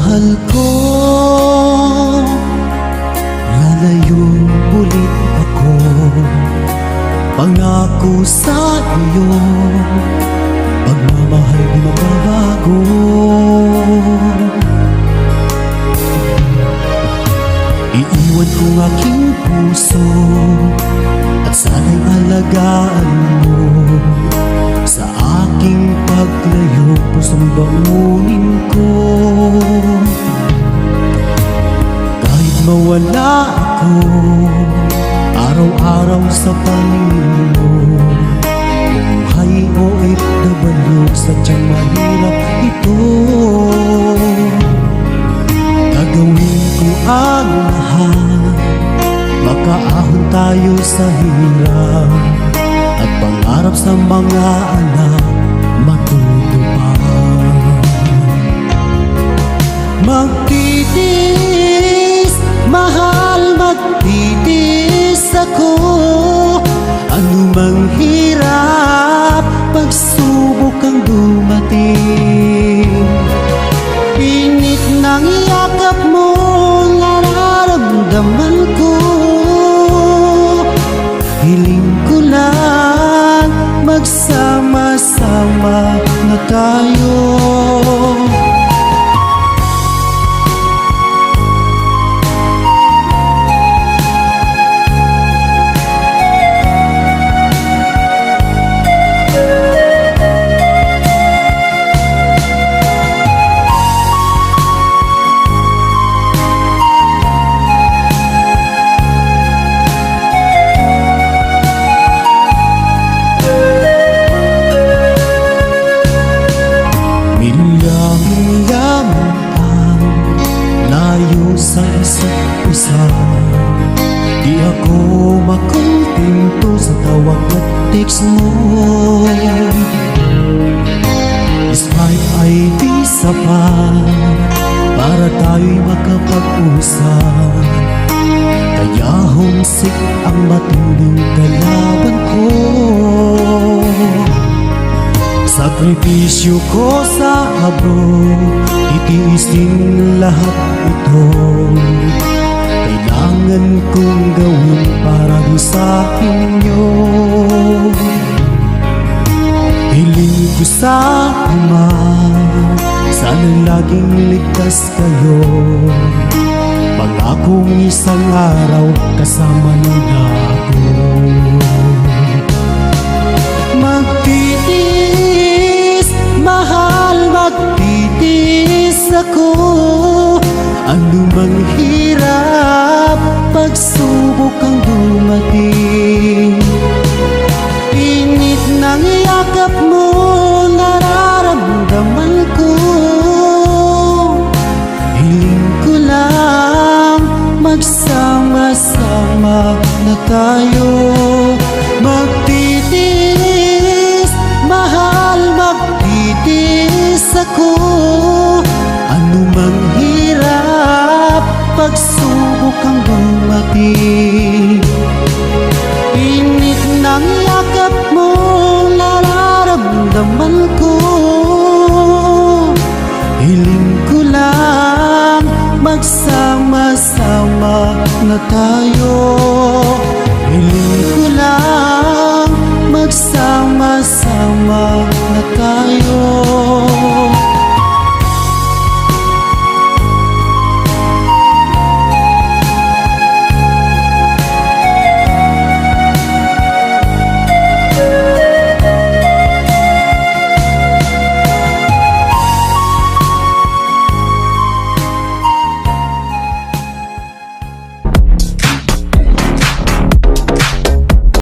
Mahal ko, lalayong ulit ako. Pangako sa iyo, pagmamahal di magbabago. Iiwan ko aking puso at sana'y alagaan mo. Sa aking paglayo, pusong bangunin ko. Kahit mawala ako araw-araw sa paningin mo, buhay o OFW, sadyang mahirap ito. Gagawin ko ang lahat, makaahon tayo sa hirap, at pangarap sa mga anak matutupad. Magtitiis, mahal, magtitiis ako. Anumang hirap, pagsubok ang dumating. Init ng yakap mo, nararamdaman ko. Hiling ko lang, magsama-sama na tayo. Sa isa't isa, di ako makontento sa tawag at text mo. Skype ay di sapat para tayo'y makapag-usap, kaya homesick ang matinding kalaban ko. Sakripisyo ko sa abroad, titiisin lahat ito. Kailangan kong gawin para di sa inyo. Hiling ko sa Ama, sana laging ligtas kayo. Pangakong isang araw kasama nila ako. Magtitiis, mahal, magtitiis ako. Anumang hirap, pagsubok ang dumating. Init ng yakap mo, nararamdaman ko. Hiling ko lang, magsama-sama na tayo. Magtitiis, mahal, magtitiis ako. Anumang hirap, pagsubok ang dumating. Init ng yakap mo, nararamdaman ko. Hiling ko lang, magsama-sama na tayo. Hiling ko lang,